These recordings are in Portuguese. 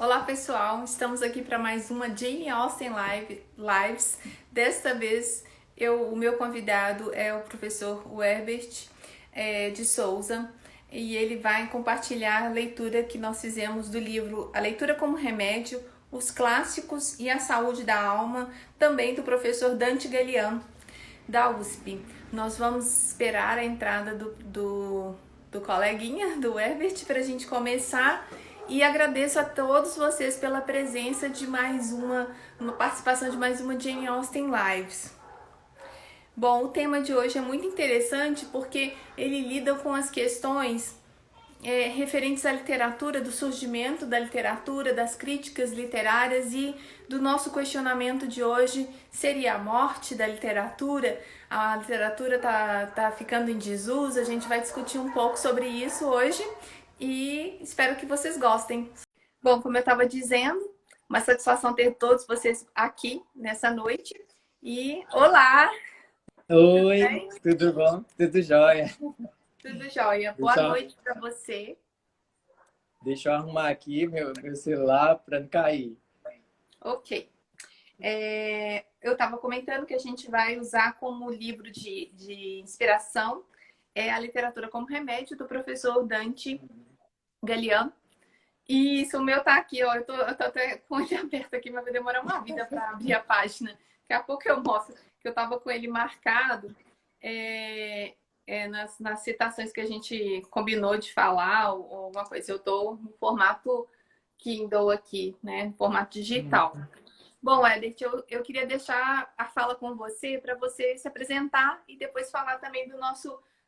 Olá pessoal, estamos aqui para mais uma Jane Austen Lives. Desta vez o meu convidado é o professor Herbert de Souza e ele vai compartilhar a leitura que nós fizemos do livro A Leitura como Remédio, os Clássicos e a Saúde da Alma, também do professor Dante Galian, da USP. Nós vamos esperar a entrada do coleguinha, do Herbert, para a gente começar. E agradeço a todos vocês pela presença de mais uma participação de mais uma Jane Austen Lives. Bom, o tema de hoje é muito interessante porque ele lida com as questões referentes à literatura, do surgimento da literatura, das críticas literárias, e do nosso questionamento de hoje seria a morte da literatura. A literatura tá ficando em desuso. A gente vai discutir um pouco sobre isso hoje e espero que vocês gostem. Bom, como eu estava dizendo, uma satisfação ter todos vocês aqui nessa noite. E olá! Oi, tudo bom? Tudo jóia? Tudo jóia. Boa noite para você. Deixa eu arrumar aqui meu celular para não cair. Ok. Eu estava comentando que a gente vai usar como livro de inspiração a Literatura como Remédio, do professor Dante Galian. E isso, o meu tá aqui, ó. Eu tô até com ele aberto aqui, mas vai demorar uma vida para abrir a página. Daqui a pouco eu mostro que eu tava com ele marcado nas citações que a gente combinou de falar ou alguma coisa. Eu tô no formato Kindle aqui, né? No formato digital. Bom, Herbert, eu queria deixar a fala com você para você se apresentar e depois falar também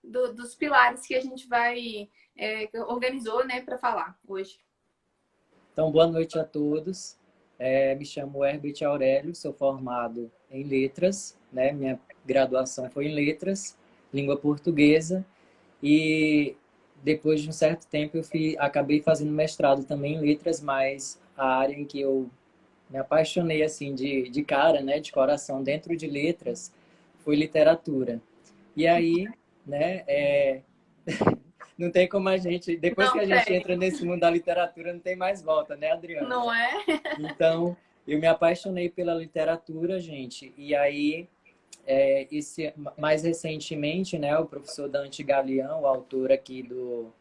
dos pilares que a gente vai organizou, né, para falar hoje. Então, boa noite a todos. Me chamo Herbert Aurélio, sou formado em letras, né? Minha graduação foi em letras, língua portuguesa, e depois de um certo tempo acabei fazendo mestrado também em letras, mas a área em que eu me apaixonei assim de cara, né, de coração dentro de letras, foi literatura. E aí, né, não tem como a gente, depois que a gente entra nesse mundo da literatura, não tem mais volta, né, Adriana? Não é? Então, eu me apaixonei pela literatura, gente, e aí, mais recentemente, né, o professor Dante Galian, o autor aqui do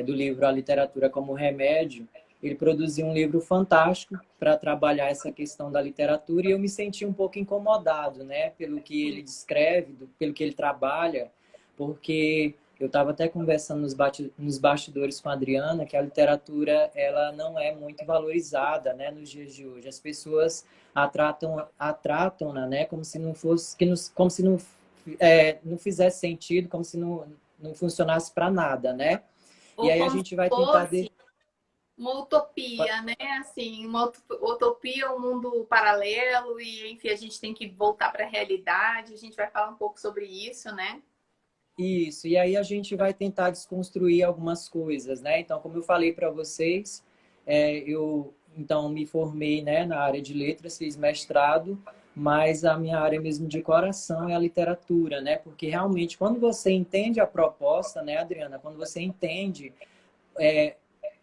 livro A Literatura como Remédio, ele produziu um livro fantástico para trabalhar essa questão da literatura, e eu me senti um pouco incomodado, né, pelo que ele descreve, pelo que ele trabalha, porque eu estava até conversando nos bastidores com a Adriana que a literatura ela não é muito valorizada, né, nos dias de hoje. As pessoas a tratam, né, como se não fosse, como se não fizesse sentido, como se não funcionasse para nada, né? Ou e aí a gente vai tentar uma utopia, né? Assim, uma utopia, um mundo paralelo, e enfim, a gente tem que voltar para a realidade. A gente vai falar um pouco sobre isso, né? Isso, e aí a gente vai tentar desconstruir algumas coisas, né? Então, como eu falei para vocês, eu então me formei, né, na área de letras, fiz mestrado, mas a minha área mesmo de coração é a literatura, né? Porque realmente, quando você entende a proposta, né, Adriana, quando você entende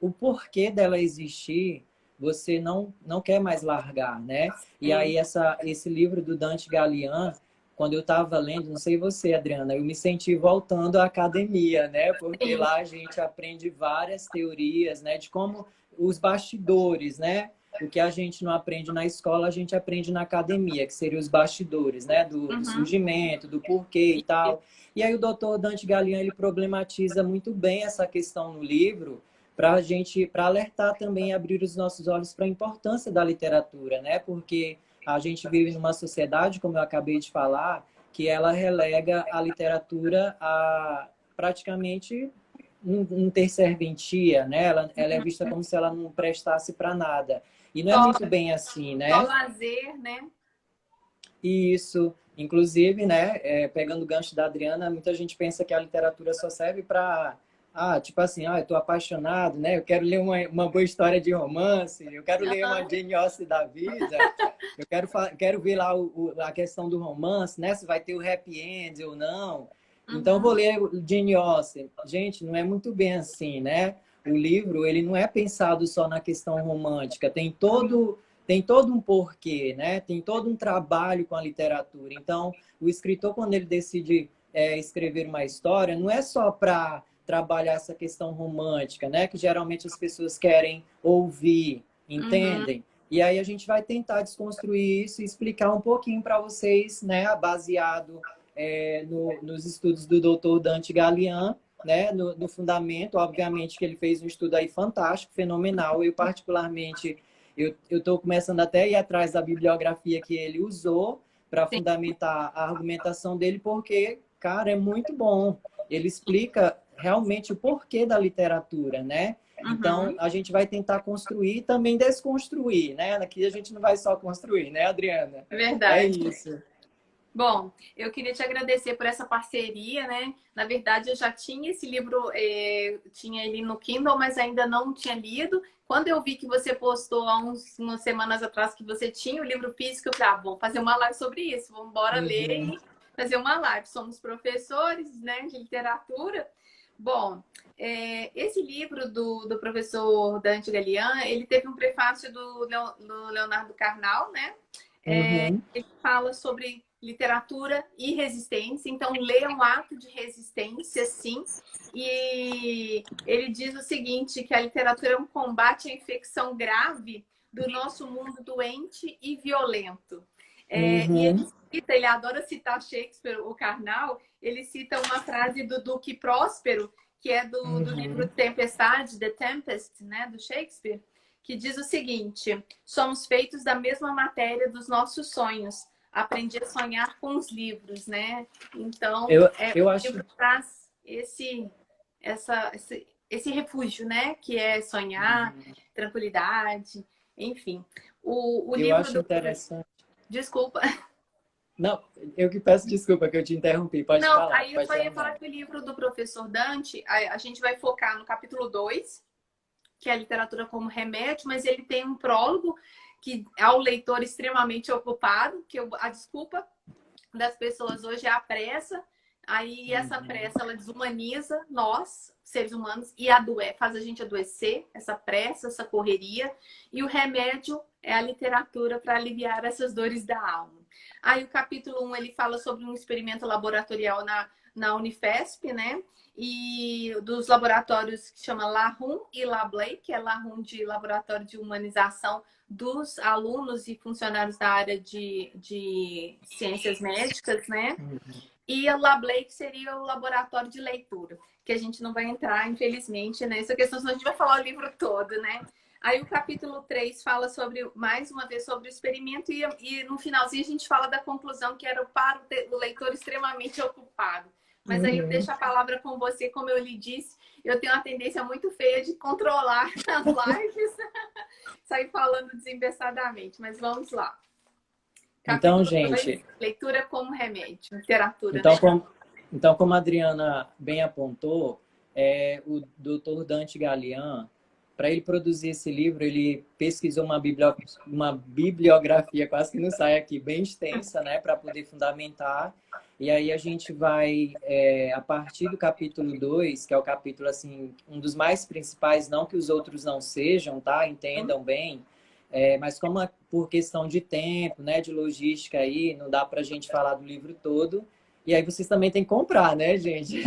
o porquê dela existir, você não quer mais largar, né? E aí esse livro do Dante Galian, quando eu estava lendo, não sei você, Adriana, eu me senti voltando à academia, né? Porque lá a gente aprende várias teorias, né? De como os bastidores, né? O que a gente não aprende na escola, a gente aprende na academia, que seriam os bastidores, né? Do surgimento, do porquê e tal. E aí o doutor Dante Galian, ele problematiza muito bem essa questão no livro, para alertar também, abrir os nossos olhos para a importância da literatura, né? Porque a gente vive numa sociedade, como eu acabei de falar, que ela relega a literatura a praticamente não ter serventia, né? Ela é vista como se ela não prestasse para nada. E não é muito bem assim, né? Só lazer, né? Isso. Inclusive, né, pegando o gancho da Adriana, muita gente pensa que a literatura só serve para tipo assim, eu tô apaixonado, né? Eu quero ler uma boa história de romance, eu quero ler uma Jane Austen da vida, eu quero ver lá a questão do romance, né? Se vai ter o happy end ou não. Então, eu vou ler Jane Austen. Gente, não é muito bem assim, né? o livro, ele não é pensado só na questão romântica, tem todo um porquê, né? Tem todo um trabalho com a literatura. Então, o escritor, quando ele decide escrever uma história, não é só para trabalhar essa questão romântica, né? Que geralmente as pessoas querem ouvir, Uhum. entendem? E aí a gente vai tentar desconstruir isso e explicar um pouquinho para vocês, né? Baseado nos estudos do Dr. Dante Galian, né? No fundamento, obviamente que ele fez um estudo aí fantástico, fenomenal. Eu particularmente eu estou começando até a ir atrás da bibliografia que ele usou para Sim. fundamentar a argumentação dele, porque, cara, é muito bom. Ele explica realmente o porquê da literatura, né? Então, Uhum. a gente vai tentar construir e também desconstruir, né? Aqui a gente não vai só construir, né, Adriana? É Verdade. isso. Bom, eu queria te agradecer por essa parceria, né? Na verdade, eu já tinha esse livro, tinha ele no Kindle, mas ainda não tinha lido. Quando eu vi que você postou há umas semanas atrás que você tinha o livro físico, eu falei, vamos fazer uma live sobre isso, vamos embora ler Uhum. e fazer uma live. Somos professores, né, de literatura. Bom, esse livro do professor Dante Galian, ele teve um prefácio do Leonardo Carnal, né? Uhum. Ele fala sobre literatura e resistência, então lê um ato de resistência, sim. E ele diz o seguinte, que a literatura é um combate à infecção grave do nosso mundo doente e violento. E ele Uhum. cita, ele adora citar Shakespeare, o Carnal, ele cita uma frase do Duque Próspero, que é do livro Uhum. Tempestade, The Tempest, né, do Shakespeare, que diz o seguinte: somos feitos da mesma matéria dos nossos sonhos. Aprendi a sonhar com os livros, né? Então, Eu o acho, livro traz esse refúgio, né? Que é sonhar, tranquilidade, enfim. O eu livro acho do professor. interessante. Desculpa. Não, eu que peço desculpa que eu te interrompi. Pode Não, falar, aí eu pode só ia falar terminar. que o livro do professor Dante, a gente vai focar no capítulo 2, que é a literatura como remédio, mas ele tem um prólogo que ao leitor extremamente ocupado, que a desculpa das pessoas hoje é a pressa. Aí essa Uhum. pressa ela desumaniza nós, seres humanos, e faz a gente adoecer, essa pressa, essa correria. E o remédio é a literatura para aliviar essas dores da alma. Aí o capítulo 1 ele fala sobre um experimento laboratorial na Unifesp, né? E dos laboratórios que chama LaRum e LaBlay, que é LaRum de Laboratório de Humanização dos alunos e funcionários da área de ciências médicas, né? E a LaBlay, que seria o laboratório de leitura, que a gente não vai entrar, infelizmente, nessa questão, senão a gente vai falar o livro todo, né? Aí o capítulo 3 fala sobre, mais uma vez, sobre o experimento e no finalzinho a gente fala da conclusão, que era para o leitor extremamente ocupado. Mas aí eu Uhum. deixo a palavra com você, como eu lhe disse, eu tenho uma tendência muito feia de controlar as lives, sair falando desembeçadamente, mas vamos lá. Então, Capítulo 2, gente, leitura como remédio, literatura, então né? como, então, como a Adriana bem apontou, o Dr. Dante Galian, para ele produzir esse livro, ele pesquisou uma bibliografia, quase que não sai aqui, bem extensa, né, para poder fundamentar. E aí a gente vai, a partir do capítulo 2, que é o capítulo, assim, um dos mais principais, não que os outros não sejam, tá? Entendam bem. Mas como por questão de tempo, né, de logística aí, não dá para a gente falar do livro todo. E aí vocês também têm que comprar, né, gente?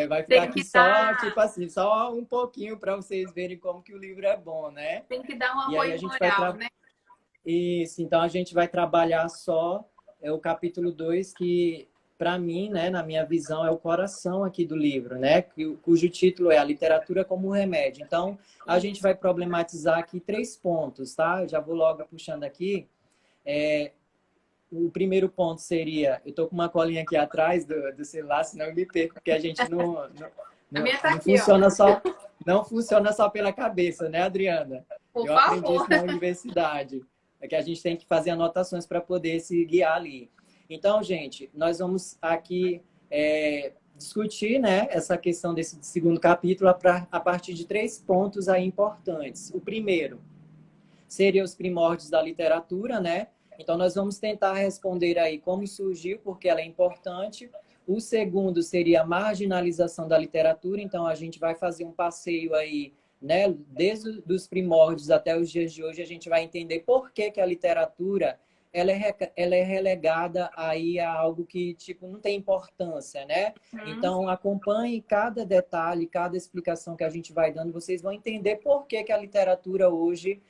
Vai ficar Tem aqui que só, dar, tipo assim, só um pouquinho para vocês verem como que o livro é bom, né? tem que dar um E aí a apoio gente vai moral, né? Isso, então a gente vai trabalhar só o capítulo 2 que para mim, né, na minha visão, é o coração aqui do livro, né, cujo título é A Literatura como Remédio. Então, a gente Isso. vai problematizar aqui 3 pontos, tá? Eu já vou logo puxando aqui. O primeiro ponto seria, eu tô com uma colinha aqui atrás do celular, senão eu me perco, porque a gente A minha tá não aqui, ó. funciona só, não funciona só pela cabeça, né, Adriana? Por Eu aprendi favor. isso na universidade, é que a gente tem que fazer anotações para poder se guiar ali. Então, gente, nós vamos aqui discutir, né, essa questão desse segundo capítulo a partir de 3 pontos aí importantes. O primeiro seria os primórdios da literatura, né? Então, nós vamos tentar responder aí como surgiu, porque ela é importante. O segundo seria a marginalização da literatura. Então, a gente vai fazer um passeio aí, né? Desde os primórdios até os dias de hoje, a gente vai entender por que que a literatura ela é relegada aí a algo que, tipo, não tem importância, né? Então, acompanhe cada detalhe, cada explicação que a gente vai dando, vocês vão entender por que que a literatura hoje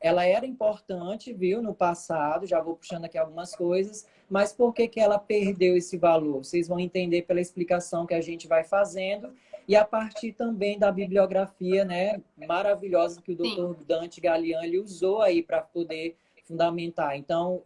ela era importante, viu, no passado, já vou puxando aqui algumas coisas, mas por que que ela perdeu esse valor? Vocês vão entender pela explicação que a gente vai fazendo e a partir também da bibliografia, né, maravilhosa que o Sim. Dr. Dante Gallian ele usou aí para poder fundamentar. Então,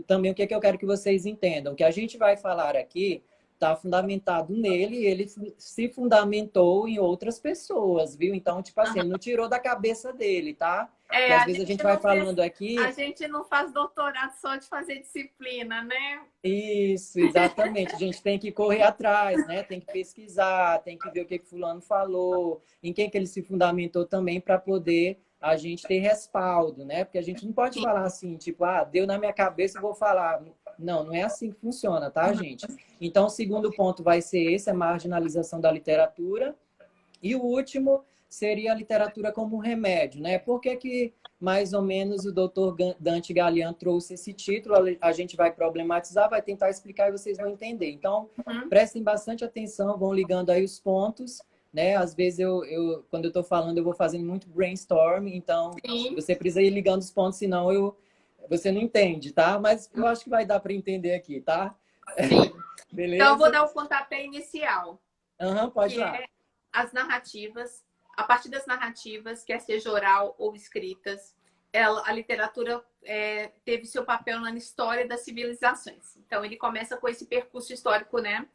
também o que é que eu quero que vocês entendam? O que a gente vai falar aqui está fundamentado nele, ele se fundamentou em outras pessoas, viu? Então, tipo assim, ele não tirou da cabeça dele, tá? E às vezes a gente vai falando aqui... A gente não faz doutorado só de fazer disciplina, né? Isso, exatamente. A gente tem que correr atrás, né? Tem que pesquisar, tem que ver o que fulano falou, em quem que ele se fundamentou também para poder a gente ter respaldo, né? Porque a gente não pode falar assim, tipo, deu na minha cabeça, eu vou falar. Não, não é assim que funciona, tá, gente? Então, o segundo ponto vai ser esse, a marginalização da literatura. E o último seria a literatura como remédio, né? Por que que, mais ou menos, o doutor Dante Gallian trouxe esse título? A gente vai problematizar, vai tentar explicar e vocês vão entender. Então, prestem bastante atenção, vão ligando aí os pontos, né? Às vezes, quando eu estou falando, eu vou fazendo muito brainstorming, então você precisa ir ligando os pontos, senão você não entende, tá? Mas eu acho que vai dar para entender aqui, tá? Sim. Beleza? Então, eu vou dar o pontapé inicial. Pode ir lá. É as narrativas. A partir das narrativas, quer seja oral ou escritas, a literatura teve seu papel na história das civilizações. Então, ele começa com esse percurso histórico, né?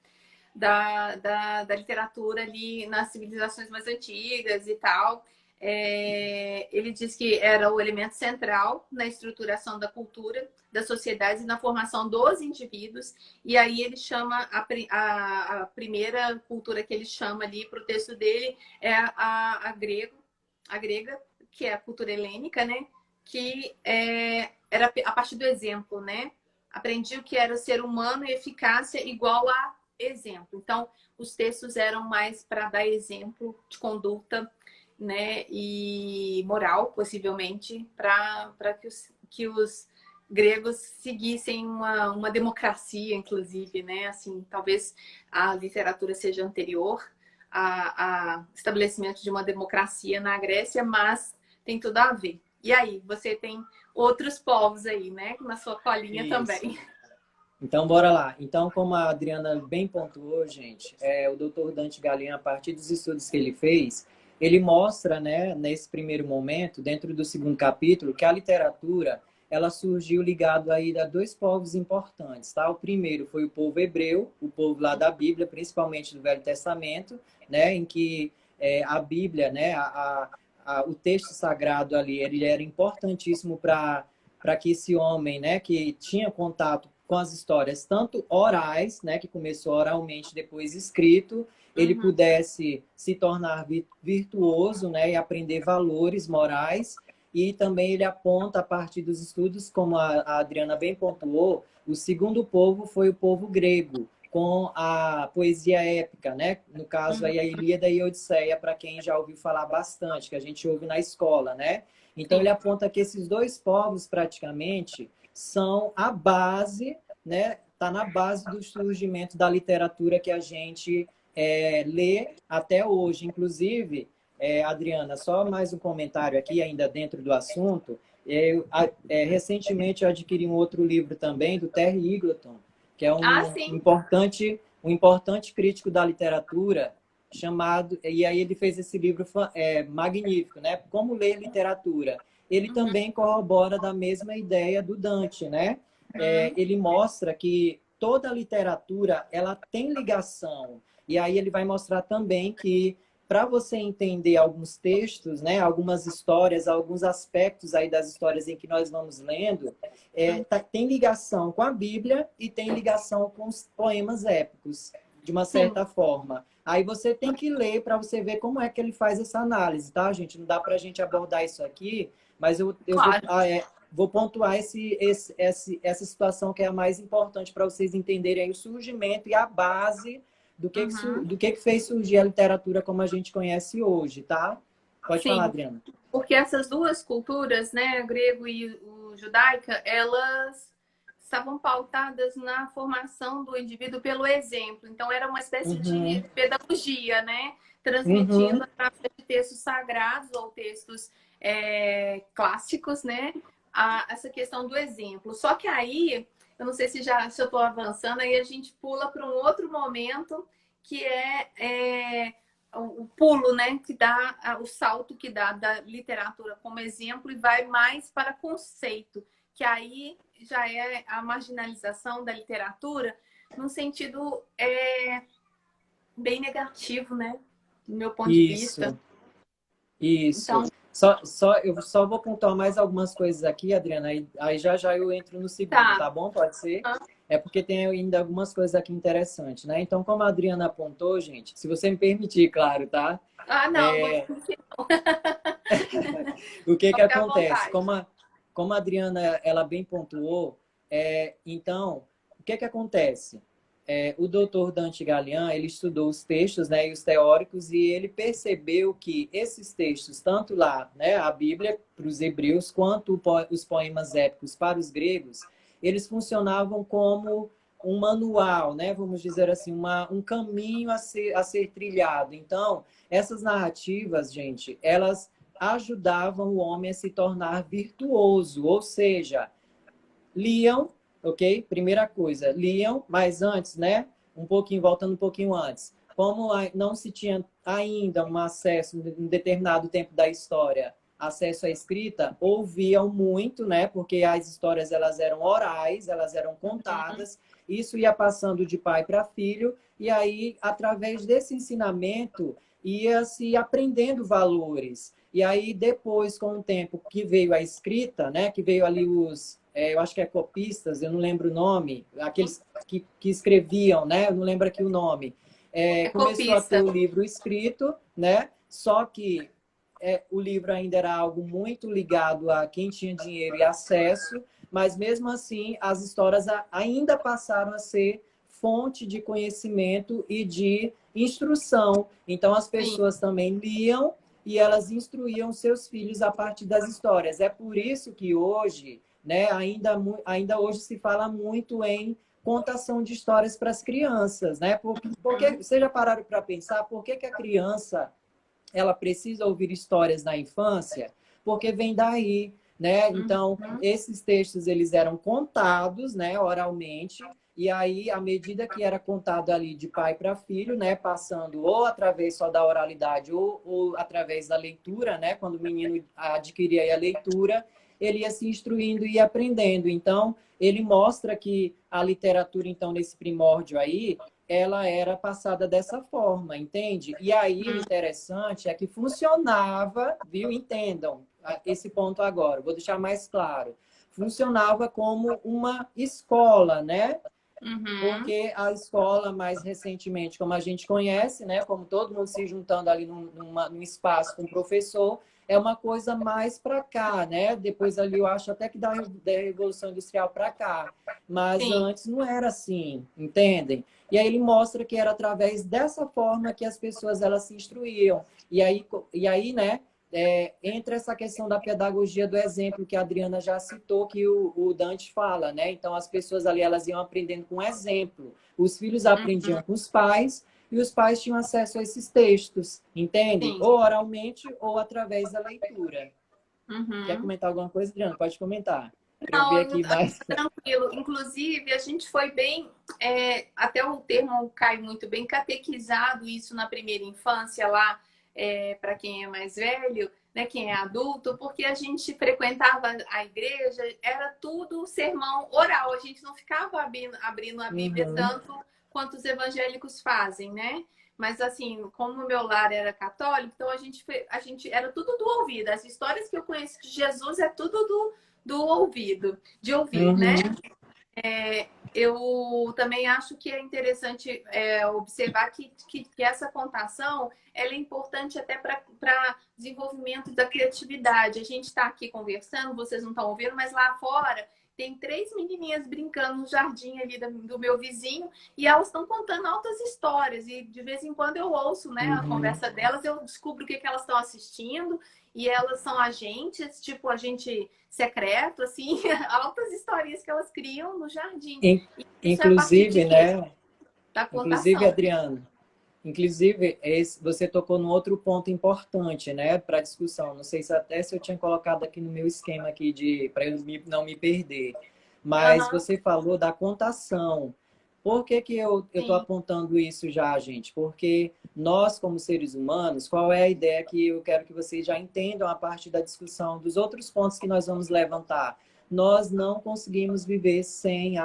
Da literatura ali nas civilizações mais antigas e tal. Ele diz que era o elemento central na estruturação da cultura, das sociedades e na formação dos indivíduos. E aí ele chama a primeira cultura que ele chama ali para o texto dele é a grega, que é a cultura helênica, né? Que era a partir do exemplo, né? Aprendi o que era o ser humano e eficácia igual a exemplo. Então, os textos eram mais para dar exemplo de conduta, né, e moral, possivelmente, para que os gregos seguissem uma democracia, inclusive, né? Assim, talvez a literatura seja anterior a estabelecimento de uma democracia na Grécia, mas tem tudo a ver. E aí, você tem outros povos aí, né? Na sua colinha também. Então, bora lá. Então, como a Adriana bem pontuou, gente, o Dr. Dante Gallian, a partir dos estudos que ele fez, ele mostra, né, nesse primeiro momento, dentro do segundo capítulo, que a literatura ela surgiu ligado aí a dois povos importantes, tá? O primeiro foi o povo hebreu, o povo lá da Bíblia, principalmente do Velho Testamento, né, em que a Bíblia, né, o texto sagrado ali, ele era importantíssimo para que esse homem, né, que tinha contato com as histórias, tanto orais, né, que começou oralmente, depois escrito, ele pudesse se tornar virtuoso, né, e aprender valores morais. E também ele aponta, a partir dos estudos, como a Adriana bem pontuou, o segundo povo foi o povo grego, com a poesia épica, né? No caso, aí, a Ilíada e a Odisseia, para quem já ouviu falar bastante, que a gente ouve na escola, né? Então, ele aponta que esses dois povos, praticamente, são a base, né? Está na base do surgimento da literatura que a gente lê até hoje. Inclusive, Adriana, só mais um comentário aqui, ainda dentro do assunto. Recentemente eu adquiri um outro livro também, do Terry Eagleton, que é um importante crítico da literatura, chamado... E aí ele fez esse livro magnífico, né? Como ler literatura. Ele também corrobora da mesma ideia do Dante, né? Ele mostra que toda a literatura ela tem ligação. E aí ele vai mostrar também que para você entender alguns textos, né, algumas histórias, alguns aspectos aí das histórias em que nós vamos lendo, tem ligação com a Bíblia e tem ligação com os poemas épicos, de uma certa forma. Aí você tem que ler para você ver como é que ele faz essa análise, tá, gente? Não dá para a gente abordar isso aqui, mas eu vou pontuar essa situação que é a mais importante para vocês entenderem aí o surgimento e a base do que fez surgir a literatura como a gente conhece hoje, tá? Pode falar, Sim, Adriana. porque essas duas culturas, né, o grego e o judaica, elas estavam pautadas na formação do indivíduo pelo exemplo. Então, era uma espécie de Uhum, pedagogia, né? uhum, Transmitindo através de textos sagrados ou textos clássicos, né? Essa questão do exemplo. Só que aí, eu não sei se eu estou avançando, aí a gente pula para um outro momento que o pulo, né, que dá o salto que dá da literatura como exemplo e vai mais para conceito, que aí já é a marginalização da literatura num sentido bem negativo, né, do meu ponto de vista. isso. Isso. Então, Eu só vou pontuar mais algumas coisas aqui, Adriana, aí já já eu entro no segundo, tá. tá bom? Pode ser? É porque tem ainda algumas coisas aqui interessantes, né? Então, como a Adriana apontou, gente, se você me permitir, claro, tá? Ah, não, vou discutir, O que que ficar à acontece? vontade. Como a Adriana ela bem pontuou, então, o que que acontece? O doutor Dante Gallian, ele estudou os textos, né, e os teóricos, e ele percebeu que esses textos, tanto lá, né, a Bíblia para os hebreus, quanto os poemas épicos para os gregos, eles funcionavam como um manual, né, vamos dizer assim, um caminho a ser trilhado. Então, essas narrativas, gente, elas ajudavam o homem a se tornar virtuoso, ou seja, liam, ok? Primeira coisa, liam, mas antes, né? Voltando um pouquinho antes. Como não se tinha ainda um acesso, em determinado tempo da história, acesso à escrita, ouviam muito, né? Porque as histórias elas eram orais, elas eram contadas, isso ia passando de pai para filho, e aí, através desse ensinamento, ia se aprendendo valores. E aí, depois, com o tempo que veio a escrita, né? Que veio ali eu acho que é copistas, eu não lembro o nome, aqueles que escreviam, né? Eu não lembro aqui o nome. É Começou a ter copista. o livro escrito, né? Só que o livro ainda era algo muito ligado a quem tinha dinheiro e acesso, mas mesmo assim as histórias ainda passaram a ser fonte de conhecimento e de instrução. Então as Sim, pessoas também liam e elas instruíam seus filhos a partir das histórias. É por isso que hoje, né, ainda hoje se fala muito em contação de histórias para as crianças, né? Porque vocês já pararam para pensar por que a criança ela precisa ouvir histórias na infância? Porque vem daí, né? Então, esses textos eles eram contados, né, oralmente, e aí, à medida que era contado ali de pai para filho, né, passando ou através só da oralidade ou através da leitura, né, quando o menino adquiria a leitura, ele ia se instruindo e aprendendo. Então, ele mostra que a literatura, então, nesse primórdio aí, ela era passada dessa forma, entende? E aí o interessante é que funcionava, viu? Entendam esse ponto agora, vou deixar mais claro. Funcionava como uma escola, né? uhum, Porque a escola, mais recentemente, como a gente conhece, né, como todo mundo se juntando ali num espaço com o professor, é uma coisa mais para cá, né? Depois ali eu acho até que da Revolução Industrial para cá. Mas sim, antes não era assim, entendem? E aí ele mostra que era através dessa forma que as pessoas elas se instruíam. E aí, né, entra essa questão da pedagogia do exemplo que a Adriana já citou, que o Dante fala, né? Então, as pessoas ali, elas iam aprendendo com exemplo. Os filhos aprendiam com os pais e os pais tinham acesso a esses textos, entende? sim. Ou oralmente ou através da leitura. Quer Uhum. comentar alguma coisa, Adriana? Pode comentar. Para eu ver Não, aqui mais. tranquilo. Inclusive, a gente foi bem, até o termo cai muito bem, catequizado isso na primeira infância lá, para quem é mais velho, né, quem é adulto, porque a gente frequentava a igreja, era tudo sermão oral, a gente não ficava abrindo a Bíblia Uhum, tanto quanto os evangélicos fazem, né? Mas assim, como o meu lar era católico, então a gente era tudo do ouvido. As histórias que eu conheço de Jesus é tudo do ouvido, de ouvir, né? uhum, eu também acho que é interessante observar que essa contação ela é importante até para desenvolvimento da criatividade. A gente está aqui conversando, vocês não estão ouvindo, mas lá fora tem 3 menininhas brincando no jardim ali do meu vizinho e elas estão contando altas histórias. E de vez em quando eu ouço, né, a conversa delas, eu descubro o que elas estão assistindo e elas são agentes, tipo agente secreto, assim, altas histórias que elas criam no jardim. E isso é a partir de Inclusive, quê? né? Da Inclusive, contação. Adriano, inclusive, você tocou num outro ponto importante, né, para discussão. Não sei se até se eu tinha colocado aqui no meu esquema aqui de para eu não me perder. Mas Aham, você falou da contação. Por que que eu estou sim. apontando isso já, gente? Porque nós, como seres humanos, qual é a ideia que eu quero que vocês já entendam a partir da discussão dos outros pontos que nós vamos levantar? Nós não conseguimos viver sem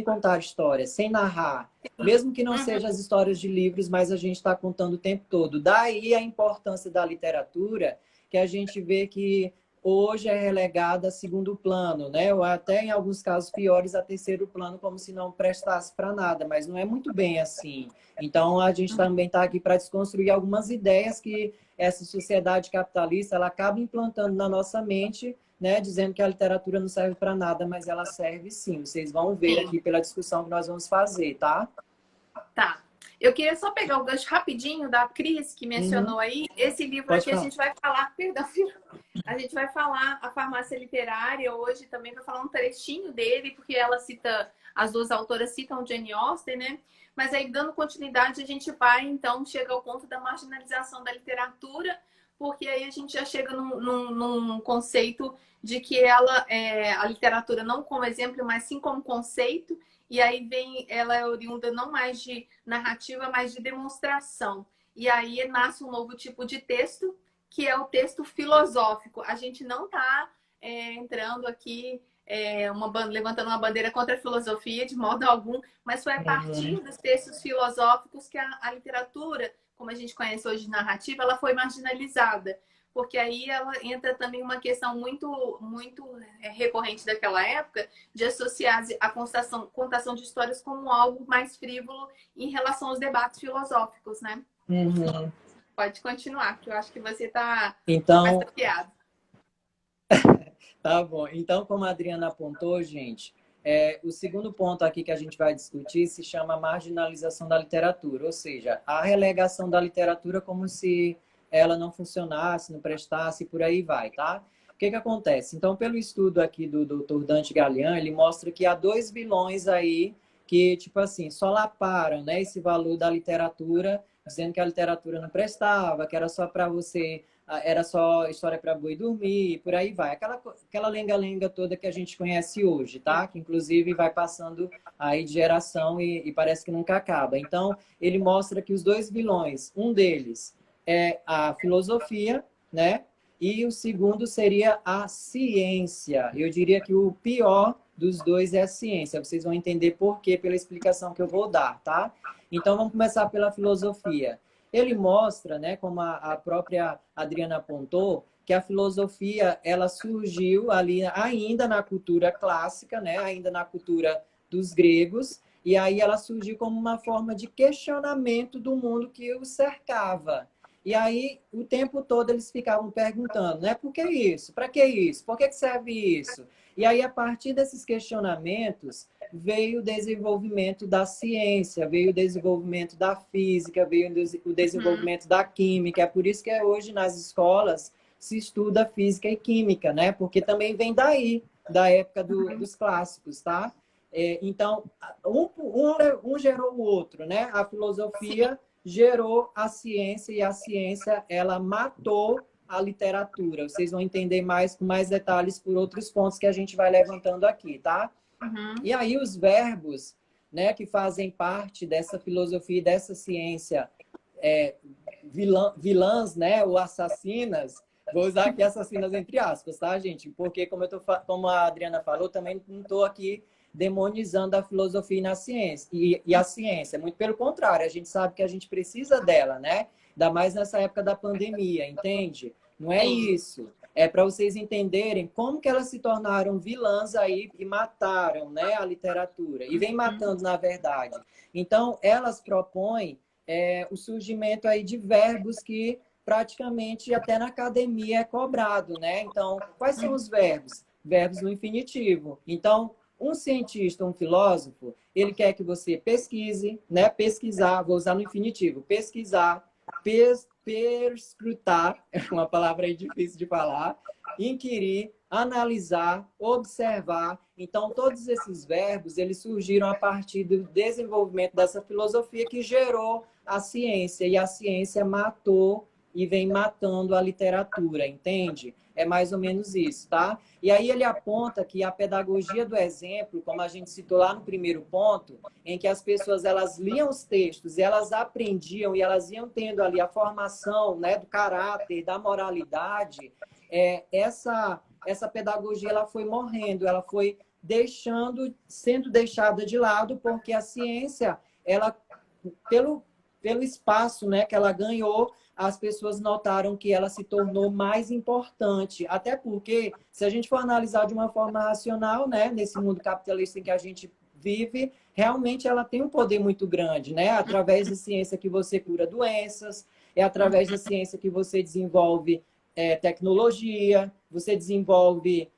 contar histórias, sem narrar. Mesmo que não Uhum, sejam as histórias de livros, mas a gente está contando o tempo todo. Daí a importância da literatura, que a gente vê que hoje é relegada a segundo plano, né? Ou até, em alguns casos piores, a terceiro plano, como se não prestasse para nada, mas não é muito bem assim. Então, a gente uhum. também está aqui para desconstruir algumas ideias que essa sociedade capitalista ela acaba implantando na nossa mente, né, dizendo que a literatura não serve para nada, mas ela serve sim. Vocês vão ver Sim, aqui pela discussão que nós vamos fazer, tá? tá. Eu queria só pegar o gancho rapidinho da Cris, que Uhum. mencionou aí. Esse livro Pode aqui a falar. gente vai falar, perdão, filho. A gente vai falar a farmácia literária hoje também, vai falar um trechinho dele, porque ela cita, as duas autoras citam Jane Austen, né? Mas aí, dando continuidade, a gente vai, então, chega ao ponto da marginalização da literatura, porque aí a gente já chega num conceito de que a literatura não como exemplo, mas sim como conceito, e aí ela é oriunda não mais de narrativa, mas de demonstração. E aí nasce um novo tipo de texto, que é o texto filosófico. A gente não está entrando aqui levantando uma bandeira contra a filosofia de modo algum, mas foi a Uhum. partir dos textos filosóficos que a literatura, como a gente conhece hoje de narrativa, ela foi marginalizada. Porque aí ela entra também uma questão muito recorrente daquela época, de associar a contação de histórias como algo mais frívolo em relação aos debates filosóficos, né? Uhum. Pode continuar, que eu acho que você está mais Então, afiado. tá bom. Então, como a Adriana apontou, gente, o segundo ponto aqui que a gente vai discutir se chama marginalização da literatura, ou seja, a relegação da literatura como se ela não funcionasse, não prestasse, e por aí vai, tá? O que que acontece? Então, pelo estudo aqui do Dr. Dante Gallian, ele mostra que há dois vilões aí que, tipo assim, solaparam, né, esse valor da literatura, dizendo que a literatura não prestava, que era só para você era só história para boi dormir, por aí vai. Aquela lenga-lenga toda que a gente conhece hoje, Sim. tá? Que inclusive vai passando aí de geração e parece que nunca acaba. Então, ele mostra que os dois vilões, um deles é a filosofia, né? E o segundo seria a ciência. Eu diria que o pior dos dois é a ciência. Vocês vão entender por quê pela explicação que eu vou dar, tá? Então, vamos começar pela filosofia. Ele mostra, né, como a própria Adriana apontou, que a filosofia ela surgiu ali ainda na cultura clássica, né, ainda na cultura dos gregos, e aí ela surgiu como uma forma de questionamento do mundo que o cercava. E aí, o tempo todo, eles ficavam perguntando, né? Por que isso? Para que isso? Por que serve isso? E aí, a partir desses questionamentos, veio o desenvolvimento da ciência, veio o desenvolvimento da física, veio o Uhum. desenvolvimento da química. É por isso que hoje nas escolas se estuda física e química, né? Porque também vem daí, da época dos clássicos, tá? Então, um gerou o outro, né? A Sim. filosofia gerou a ciência e a ciência, ela matou a literatura. Vocês vão entender mais com mais detalhes por outros pontos que a gente vai levantando aqui, tá? Uhum. E aí os verbos, né, que fazem parte dessa filosofia e dessa ciência, é, vilãs, né, ou assassinas, vou usar aqui assassinas entre aspas, tá, gente? Porque como a Adriana falou, também não estou aqui demonizando a filosofia e, ciência, e a ciência. Muito pelo contrário, a gente sabe que a gente precisa dela, né? Ainda mais nessa época da pandemia, entende? Não é Sim. isso. para vocês entenderem como que elas se tornaram vilãs aí e mataram, né, a literatura. E vem matando, na verdade. Então, elas propõem o surgimento aí de verbos que praticamente até na academia é cobrado, né? Então, quais são os verbos? Verbos no infinitivo. Então, um cientista, um filósofo, ele quer que você pesquise, né? Pesquisar, vou usar no infinitivo, pesquisar, perscrutar, é uma palavra aí difícil de falar, inquirir, analisar, observar. Então, todos esses verbos, eles surgiram a partir do desenvolvimento dessa filosofia que gerou a ciência, e a ciência matou e vem matando a literatura, entende? É mais ou menos isso, tá? E aí ele aponta que a pedagogia do exemplo, como a gente citou lá no primeiro ponto, em que as pessoas elas liam os textos e elas aprendiam e elas iam tendo ali a formação, né, do caráter, da moralidade, essa pedagogia ela foi morrendo, ela foi sendo deixada de lado porque a ciência, ela pelo espaço, né, que ela ganhou, as pessoas notaram que ela se tornou mais importante. Até porque, se a gente for analisar de uma forma racional, né, nesse mundo capitalista em que a gente vive, realmente ela tem um poder muito grande, né? Através da ciência que você cura doenças, é através da ciência que você desenvolve tecnologia, você desenvolve,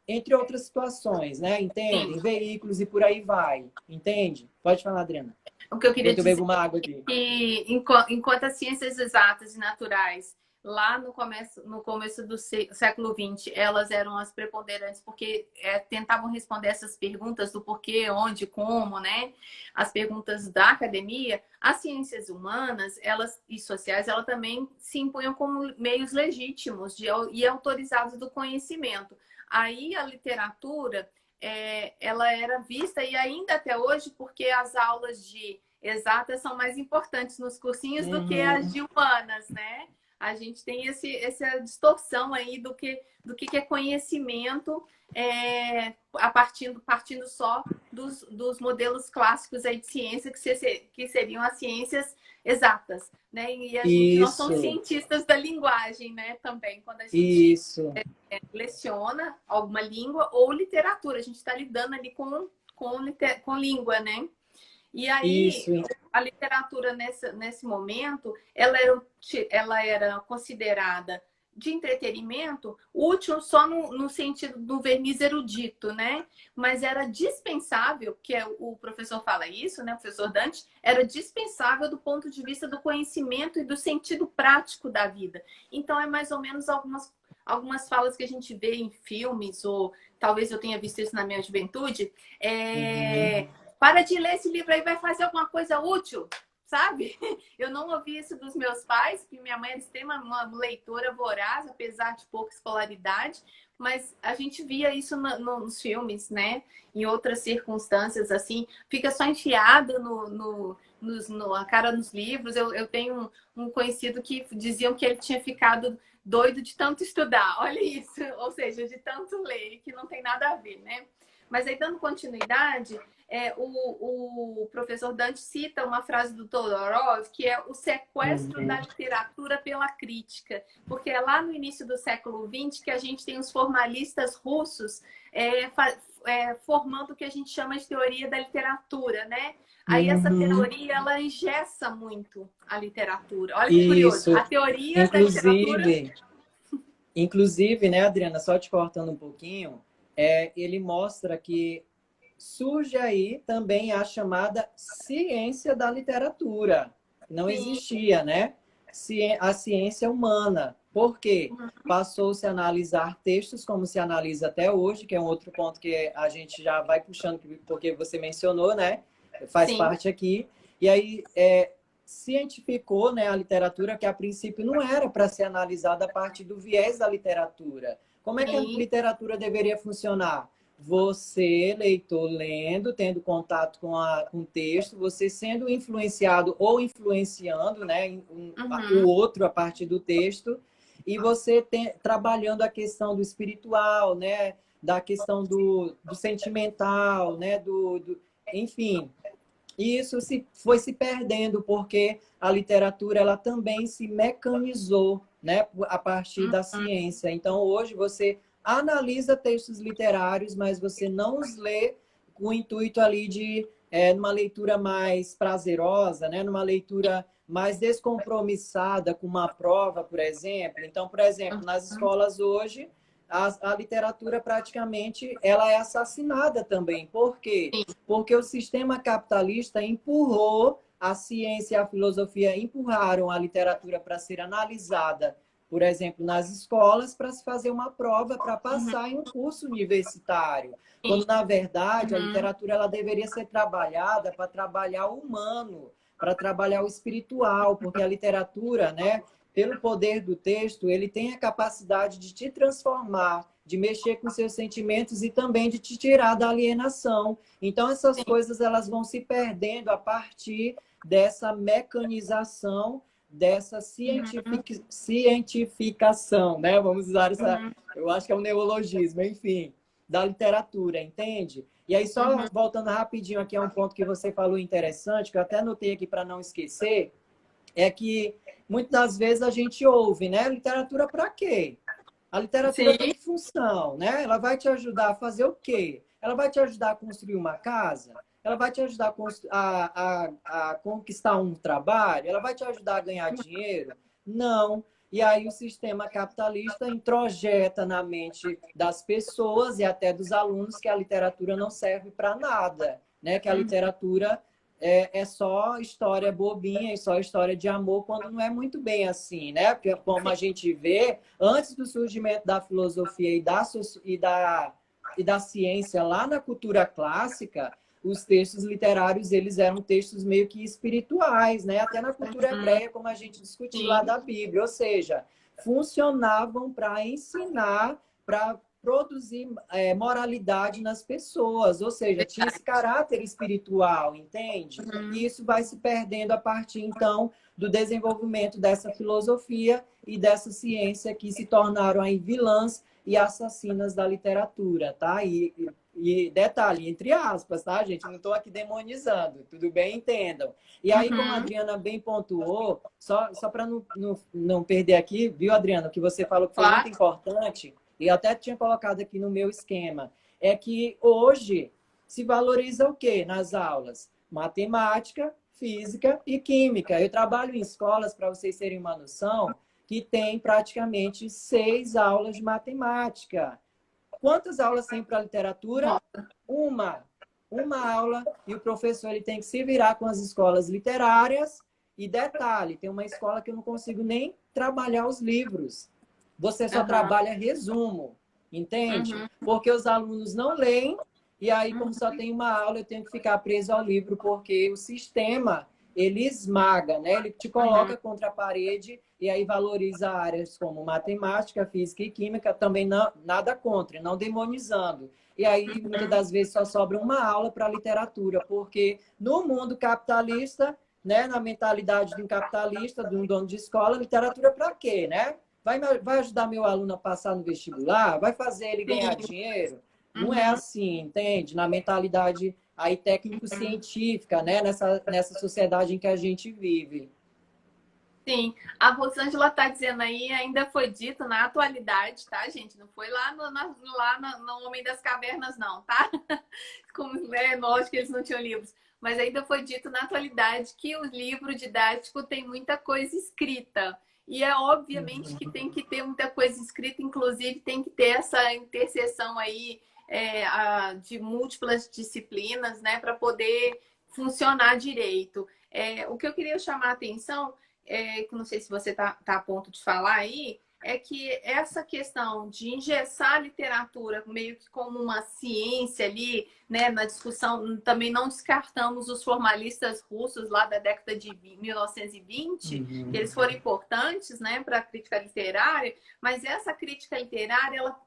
entre outras situações, né? Entende? Veículos e por aí vai. Entende? Pode falar, Adriana. O que eu queria Enquanto eu bebo dizer uma água aqui. é que, enquanto as ciências exatas e naturais, lá no começo do século XX, elas eram as preponderantes, porque tentavam responder essas perguntas do porquê, onde, como, né? As perguntas da academia, as ciências humanas e sociais, elas também se impunham como meios legítimos e autorizados do conhecimento. Aí a literatura ela era vista, e ainda até hoje, porque as aulas de exatas são mais importantes nos cursinhos do que as de humanas, né? A gente tem essa distorção aí do que é conhecimento partindo só dos modelos clássicos aí de ciência, que seriam as ciências exatas, né? E nós somos Isso, cientistas da linguagem, né? Também, quando a gente isso, leciona alguma língua ou literatura. A gente está lidando ali com língua, né? E aí, isso. a literatura nesse momento, ela era considerada de entretenimento útil só no sentido do verniz erudito, né? Mas era dispensável, o professor fala isso, né? O professor Dante, era dispensável do ponto de vista do conhecimento e do sentido prático da vida. Então, é mais ou menos algumas falas que a gente vê em filmes, ou talvez eu tenha visto isso na minha juventude, para de ler esse livro aí, vai fazer alguma coisa útil, sabe? Eu não ouvi isso dos meus pais, porque minha mãe era uma leitora voraz, apesar de pouca escolaridade, mas a gente via isso nos filmes, né? Em outras circunstâncias, assim, fica só enfiado a cara nos livros. Eu tenho um conhecido que diziam que ele tinha ficado doido de tanto estudar, olha isso, ou seja, de tanto ler, que não tem nada a ver, né? Mas aí, dando continuidade, o professor Dante cita uma frase do Todorov, que é o sequestro da literatura pela crítica, porque é lá no início do século XX que a gente tem os formalistas russos formando o que a gente chama de teoria da literatura, né? Aí essa teoria, ela engessa muito a literatura. Olha que curioso, Isso. a teoria da literatura... Inclusive, né, Adriana, só te cortando um pouquinho, ele mostra que surge aí também a chamada ciência da literatura. Não existia, né? A ciência humana. Por quê? Passou-se a analisar textos como se analisa até hoje, que é um outro ponto que a gente já vai puxando, porque você mencionou, né? Faz Sim. parte aqui. E aí cientificou, né, a literatura, que a princípio não era para ser analisada a partir do viés da literatura. Como é que a literatura deveria funcionar? Você, leitor, lendo, tendo contato com o texto, você sendo influenciado ou influenciando, né, o outro a partir do texto, e você trabalhando a questão do espiritual, né, da questão do sentimental, né, enfim, E isso foi se perdendo, porque a literatura ela também se mecanizou, né, a partir da Uhum. ciência. Então, hoje, você analisa textos literários, mas você não os lê com o intuito ali de numa leitura mais prazerosa, né, numa leitura mais descompromissada com uma prova, por exemplo. Então, por exemplo, nas escolas hoje, a literatura praticamente ela é assassinada também. Por quê? Porque o sistema capitalista empurrou a ciência e a filosofia, empurraram a literatura para ser analisada, por exemplo, nas escolas, para se fazer uma prova para Uhum. passar em um curso universitário. Sim. Quando, na verdade, a Uhum. literatura ela deveria ser trabalhada para trabalhar o humano, para trabalhar o espiritual, porque a literatura, né, pelo poder do texto, ele tem a capacidade de te transformar, de mexer com seus sentimentos e também de te tirar da alienação. Então, essas Sim. coisas elas vão se perdendo a partir dessa mecanização, dessa Uhum. cientificação, né? Vamos usar essa, Uhum. eu acho que é um neologismo, enfim, da literatura, entende? E aí, só Uhum. voltando rapidinho aqui a um ponto que você falou interessante, que eu até anotei aqui para não esquecer, é que muitas das vezes a gente ouve, né? Literatura para quê? A literatura tem Sim. que função, né? Ela vai te ajudar a fazer o quê? Ela vai te ajudar a construir uma casa? Ela vai te ajudar a conquistar um trabalho? Ela vai te ajudar a ganhar dinheiro? Não. E aí o sistema capitalista introjeta na mente das pessoas e até dos alunos que a literatura não serve para nada, né? Que a Uhum. literatura é só história bobinha e só história de amor, quando não é muito bem assim, né? Porque como a gente vê, antes do surgimento da filosofia e da ciência lá na cultura clássica, os textos literários eles eram textos meio que espirituais, né? Até na cultura Uhum. hebreia, como a gente discutiu lá Sim. da Bíblia, ou seja, funcionavam para ensinar, para produzir moralidade nas pessoas, ou seja, tinha esse caráter espiritual, entende? E Uhum. isso vai se perdendo a partir, então, do desenvolvimento dessa filosofia e dessa ciência que se tornaram aí vilãs e assassinas da literatura, tá? E detalhe, entre aspas, tá, gente? Não estou aqui demonizando, tudo bem? Entendam. E aí, como a Uhum. Adriana bem pontuou, só para não perder aqui, viu, Adriana, o que você falou que foi muito Claro. importante, e eu até tinha colocado aqui no meu esquema, é que hoje se valoriza o quê nas aulas? Matemática, física e química. Eu trabalho em escolas, para vocês terem uma noção, que tem praticamente 6 aulas de matemática. Quantas aulas tem para literatura? Uma. Uma aula, e o professor ele tem que se virar com as escolas literárias. E detalhe, tem uma escola que eu não consigo nem trabalhar os livros. Você só Aham. trabalha resumo, entende? Uhum. Porque os alunos não leem, e aí, como só Uhum. tem uma aula, eu tenho que ficar preso ao livro, porque o sistema, ele esmaga, né? Ele te Uhum. coloca contra a parede e aí valoriza áreas como matemática, física e química, também não, nada contra, não demonizando. E aí, muitas Uhum. das vezes, só sobra uma aula para literatura, porque no mundo capitalista, né, na mentalidade de um capitalista, de um dono de escola, literatura para quê, né? Vai ajudar meu aluno a passar no vestibular? Vai fazer ele ganhar Sim. dinheiro? Não é Uhum. assim, entende? Na mentalidade aí Uhum. técnico-científica, né? Nessa sociedade em que a gente vive. Sim, a Rosângela está dizendo aí, ainda foi dito na atualidade, tá, gente? Não foi lá no Homem das Cavernas, não, tá? Como, é lógico que eles não tinham livros, mas ainda foi dito na atualidade que o livro didático tem muita coisa escrita. E é obviamente que tem que ter muita coisa escrita, inclusive tem que ter essa interseção aí de múltiplas disciplinas, né, para poder funcionar direito. O que eu queria chamar a atenção que não sei se você tá a ponto de falar aí, é que essa questão de engessar a literatura meio que como uma ciência ali, né, na discussão, também não descartamos os formalistas russos lá da década de 1920, que eles Uhum. foram importantes, né, para a crítica literária, mas essa crítica literária, ela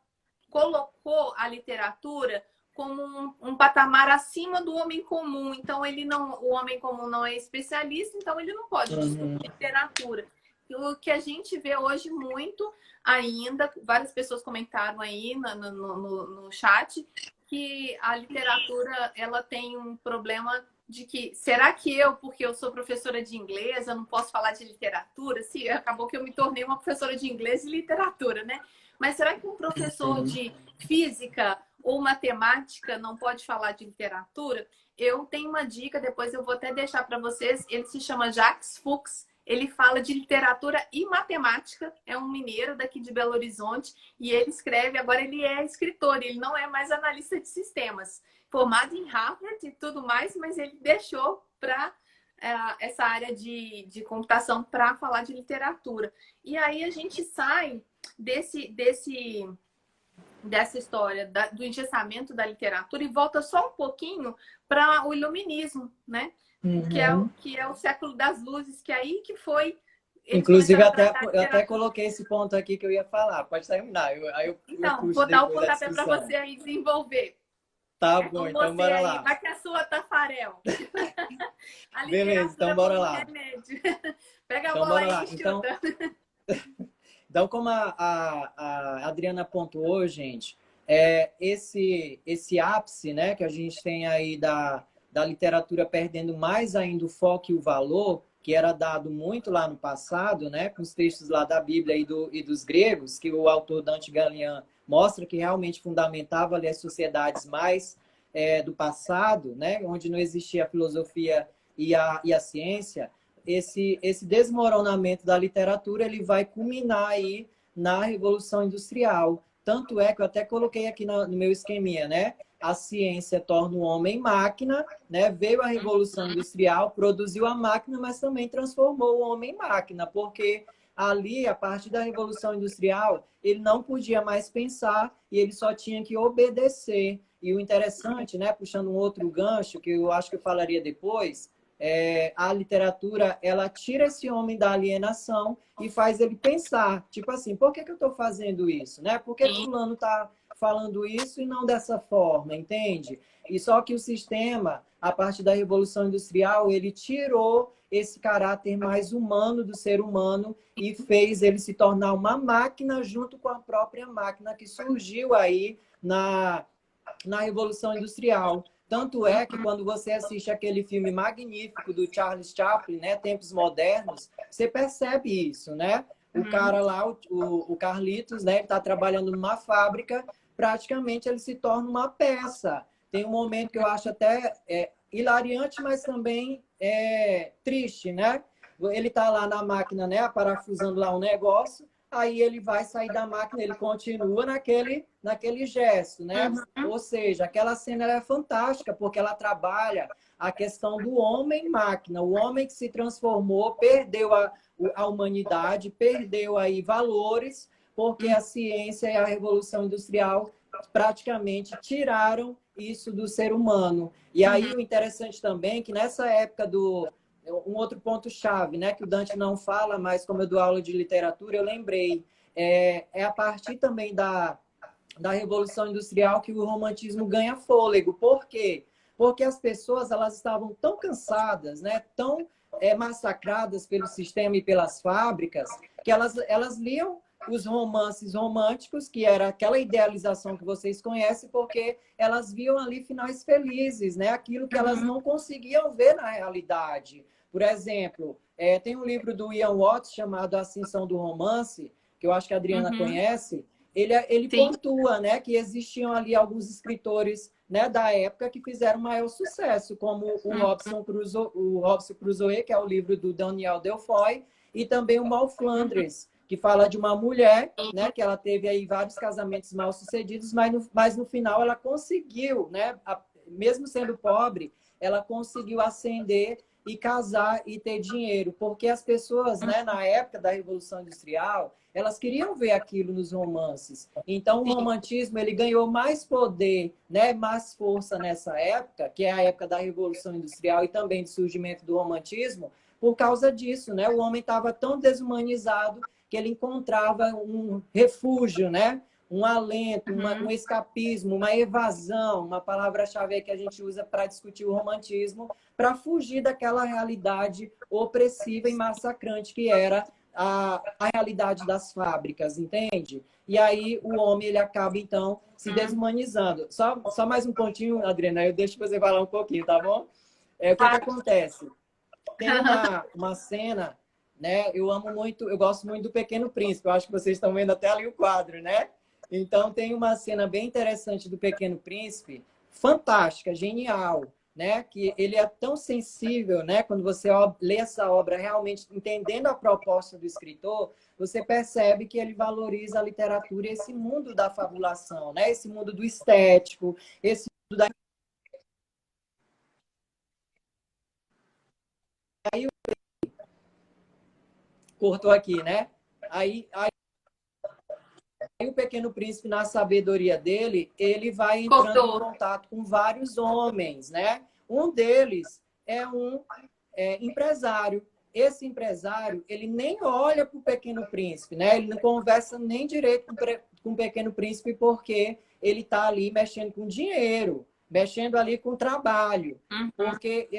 colocou a literatura como um patamar acima do homem comum. Então, o homem comum não é especialista, então ele não pode discutir Uhum. literatura. O que a gente vê hoje muito ainda, várias pessoas comentaram aí no chat, que a literatura ela tem um problema de que será que eu, porque eu sou professora de inglês, eu não posso falar de literatura? Sim, acabou que eu me tornei uma professora de inglês e literatura, né? Mas será que um professor Uhum. de física ou matemática não pode falar de literatura? Eu tenho uma dica, depois eu vou até deixar para vocês. Ele se chama Jacques Fuchs. Ele fala de literatura e matemática. É um mineiro daqui de Belo Horizonte e ele escreve. Agora ele é escritor, ele não é mais analista de sistemas. Formado em Harvard e tudo mais, mas ele deixou para essa área de computação para falar de literatura. E aí a gente sai dessa história do engessamento da literatura e volta só um pouquinho para o iluminismo, né? Uhum. Que é o século das luzes, que é aí que foi. Eles Inclusive, começaram a tratar a eu até literatura. coloquei esse ponto aqui que eu ia falar. Pode terminar. Eu Então, puxo vou dar o depois da pontapé para discussão. você aí desenvolver. Tá É bom, com então você bora aí, lá. vai que é a sua, Tafarel. A Beleza, então literatura bora como lá. remédio. Pega a Então bola bora aí lá. e chuta. Então como a Adriana pontuou, gente, esse ápice, né, que a gente tem aí da literatura perdendo mais ainda o foco e o valor, que era dado muito lá no passado, né, com os textos lá da Bíblia e dos gregos, que o autor Dante Galliano mostra que realmente fundamentava ali as sociedades mais do passado, né, onde não existia a filosofia e a ciência. Esse desmoronamento da literatura ele vai culminar aí na Revolução Industrial. Tanto é que eu até coloquei aqui no meu esqueminha, né? A ciência torna o homem máquina, né? Veio a Revolução Industrial, produziu a máquina, mas também transformou o homem em máquina, porque ali, a partir da Revolução Industrial, ele não podia mais pensar e ele só tinha que obedecer. E o interessante, né, puxando um outro gancho, que eu acho que eu falaria depois, a literatura, ela tira esse homem da alienação e faz ele pensar, tipo assim, por que eu estou fazendo isso, né? Por que fulano está falando isso e não dessa forma, entende? E só que o sistema, a partir da Revolução Industrial, ele tirou esse caráter mais humano do ser humano e fez ele se tornar uma máquina junto com a própria máquina que surgiu aí na Revolução Industrial. Tanto é que quando você assiste aquele filme magnífico do Charles Chaplin, né, Tempos Modernos, você percebe isso, né? O cara lá, o Carlitos, né, ele está trabalhando numa fábrica, praticamente ele se torna uma peça. Tem um momento que eu acho até hilariante, mas também triste, né? Ele está lá na máquina, né, parafusando lá um negócio, aí ele vai sair da máquina, ele continua naquele gesto, né? Ou seja, aquela cena é fantástica, porque ela trabalha a questão do homem-máquina, o homem que se transformou, perdeu a humanidade, perdeu aí valores, porque a ciência e a Revolução Industrial praticamente tiraram isso do ser humano. E aí o interessante também é que nessa época um outro ponto-chave, né, que o Dante não fala, mas como eu dou aula de literatura, eu lembrei, a partir também da Revolução Industrial que o romantismo ganha fôlego. Por quê? Porque as pessoas elas estavam tão cansadas, né, tão massacradas pelo sistema e pelas fábricas, que elas liam os romances românticos, que era aquela idealização que vocês conhecem, porque elas viam ali finais felizes, né? Aquilo que elas não conseguiam ver na realidade. Por exemplo, tem um livro do Ian Watts chamado A Ascensão do Romance, que eu acho que a Adriana conhece. Ele Sim. pontua, né, que existiam ali alguns escritores, né, da época que fizeram maior sucesso, como o Robson Crusoe, que é o livro do Daniel Defoe, e também o Mal Flandres, que fala de uma mulher, né, que ela teve aí vários casamentos mal sucedidos, mas no final ela conseguiu, né, mesmo sendo pobre, ela conseguiu ascender e casar e ter dinheiro, porque as pessoas, né, na época da Revolução Industrial, elas queriam ver aquilo nos romances. Então, o romantismo ele ganhou mais poder, né, mais força nessa época, que é a época da Revolução Industrial e também do surgimento do romantismo, por causa disso, né? O homem estava tão desumanizado que ele encontrava um refúgio, né? Um alento, um escapismo, uma evasão, uma palavra-chave que a gente usa para discutir o romantismo, para fugir daquela realidade opressiva e massacrante que era a realidade das fábricas, entende? E aí o homem ele acaba, então, se desumanizando. Só mais um pontinho, Adriana, eu deixo você falar um pouquinho, tá bom? O que que acontece? Tem uma cena, né? Eu amo muito, eu gosto muito do Pequeno Príncipe. Eu acho que vocês estão vendo até ali o quadro, né? Então tem uma cena bem interessante do Pequeno Príncipe, fantástica, genial, né? Que ele é tão sensível, né? Quando você lê essa obra realmente entendendo a proposta do escritor, você percebe que ele valoriza a literatura e esse mundo da fabulação, né? Esse mundo do estético, esse mundo da... Aí cortou aqui, né? Aí o Pequeno Príncipe, na sabedoria dele, ele vai entrando em Cortou. contato com vários homens, né? Um deles é um empresário. Esse empresário, ele nem olha para o Pequeno Príncipe, né? Ele não conversa nem direito com o Pequeno Príncipe porque ele está ali mexendo com dinheiro, mexendo ali com trabalho. Por que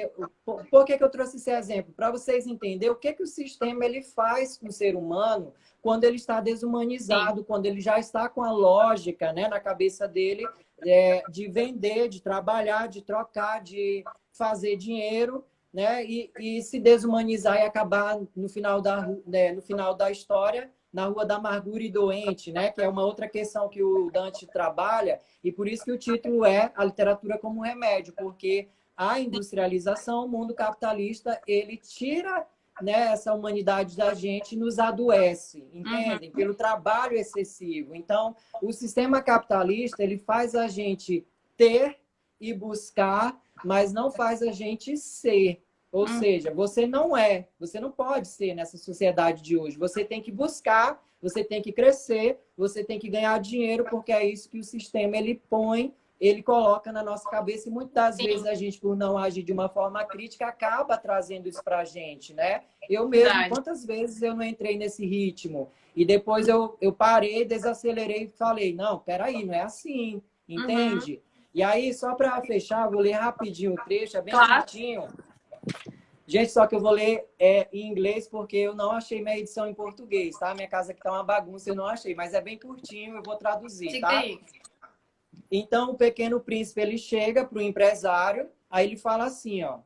eu trouxe esse exemplo? Para vocês entenderem o que, que o sistema ele faz com o ser humano quando ele está desumanizado, sim, quando ele já está com a lógica, né, na cabeça dele de vender, de trabalhar, de trocar, de fazer dinheiro, né, e se desumanizar e acabar no final da história na Rua da Amargura e Doente, né, que é uma outra questão que o Dante trabalha, e por isso que o título é A Literatura como Remédio, porque a industrialização, o mundo capitalista, ele tira, né, essa humanidade da gente, nos adoece, entendem? Uhum. Pelo trabalho excessivo. Então, o sistema capitalista, ele faz a gente ter e buscar, mas não faz a gente ser. Ou seja, você não pode ser nessa sociedade de hoje. Você tem que buscar, você tem que crescer, você tem que ganhar dinheiro, porque é isso que o sistema ele coloca na nossa cabeça e muitas das vezes a gente, por não agir de uma forma crítica, acaba trazendo isso para a gente, né? Eu mesmo, quantas vezes eu não entrei nesse ritmo? E depois eu parei, desacelerei e falei, não, peraí, não é assim, entende? Uhum. E aí, só para fechar, vou ler rapidinho o trecho, é bem curtinho. Gente, só que eu vou ler em inglês porque eu não achei minha edição em português, tá? Minha casa aqui tá uma bagunça, eu não achei, mas é bem curtinho, eu vou traduzir, tá? Então, o Pequeno Príncipe, ele chega para o empresário, aí ele fala assim, ó.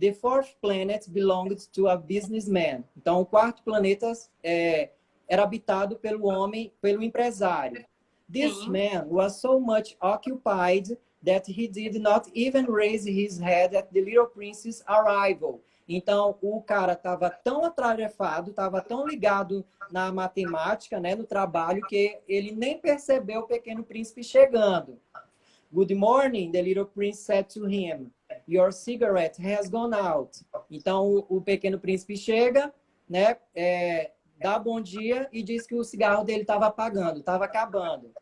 The fourth planet belonged to a businessman. Então, o quarto planeta era habitado pelo homem, pelo empresário. This man was so much occupied that he did not even raise his head at the little prince's arrival. Então, o cara estava tão atarefado, estava tão ligado na matemática, né, no trabalho, que ele nem percebeu o Pequeno Príncipe chegando. Good morning, the little prince said to him. Your cigarette has gone out. Então, o Pequeno Príncipe chega, né, dá bom dia e diz que o cigarro dele estava apagando, estava acabando.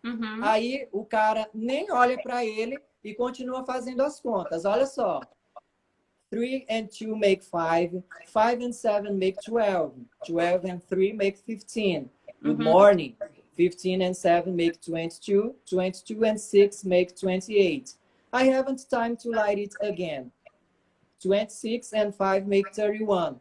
Uhum. Aí, o cara nem olha para ele e continua fazendo as contas. Olha só. 3 and 2 make 5. 5 and 7 make 12. 12 and 3 make 15. Good morning. 15 and 7 make 22. 22 and 6 make 28. I haven't time to light it again. 26 and 5 make 31.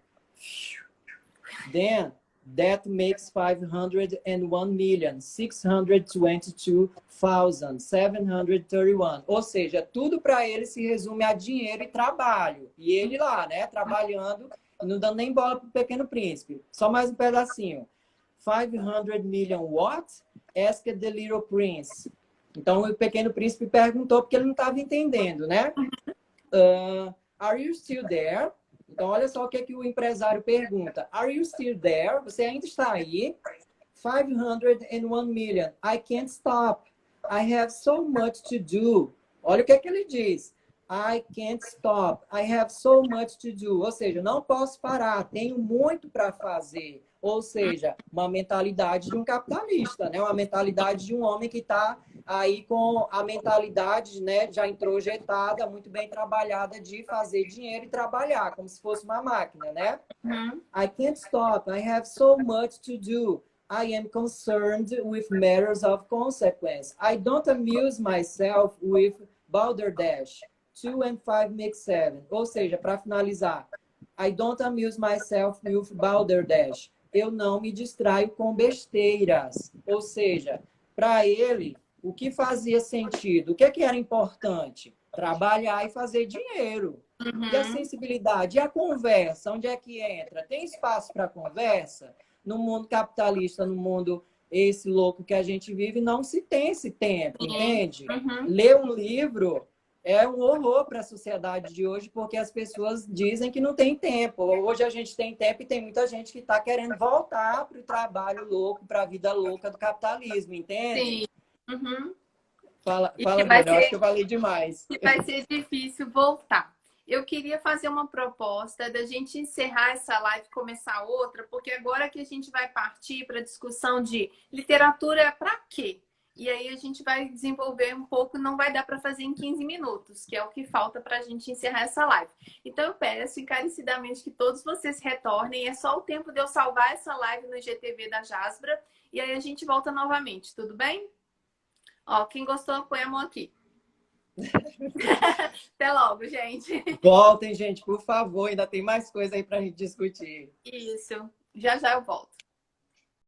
Then that makes 501,622,731. Ou seja, tudo para ele se resume a dinheiro e trabalho. E ele lá, né, trabalhando, não dando nem bola para o Pequeno Príncipe. Só mais um pedacinho. 500 million what? Asked the little prince. Então, o Pequeno Príncipe perguntou porque ele não estava entendendo, né? Are you still there? Então, olha só o que o empresário pergunta. Are you still there? Você ainda está aí? 501 million. I can't stop. I have so much to do. Olha o que ele diz. I can't stop. I have so much to do. Ou seja, não posso parar. Tenho muito para fazer. Ou seja, uma mentalidade de um capitalista, né? Uma mentalidade de um homem que está aí com a mentalidade, né, já introjetada, muito bem trabalhada de fazer dinheiro e trabalhar, como se fosse uma máquina, né? I can't stop. I have so much to do. I am concerned with matters of consequence. I don't amuse myself with balderdash. 2 and 5 make 7. Ou seja, para finalizar, I don't amuse myself with balderdash. Eu não me distraio com besteiras. Ou seja, para ele, o que fazia sentido? O que era importante? trabalhar e fazer dinheiro. E a Uhum. sensibilidade, e a conversa, onde é que entra? Tem espaço para conversa? No mundo capitalista, no mundo esse louco que a gente vive, não se tem esse tempo, Sim. entende? Uhum. Ler um livro é um horror para a sociedade de hoje, porque as pessoas dizem que não tem tempo. Hoje a gente tem tempo e tem muita gente que está querendo voltar para o trabalho louco, para a vida louca do capitalismo, entende? Sim. Uhum. E que Fala, vai Bruna, eu acho ser, que eu falei demais. que vai ser difícil voltar. Eu queria fazer uma proposta da gente encerrar essa live e começar outra, porque agora que a gente vai partir para a discussão de literatura é para quê? E aí a gente vai desenvolver um pouco, não vai dar para fazer em 15 minutos, que é o que falta para a gente encerrar essa live. Então eu peço encarecidamente que todos vocês retornem, é só o tempo de eu salvar essa live no IGTV da Jasbra, e aí a gente volta novamente, tudo bem? Ó, quem gostou, põe a mão aqui. Até logo, gente. Voltem, gente, por favor, ainda tem mais coisa aí para a gente discutir. Isso. Já já eu volto.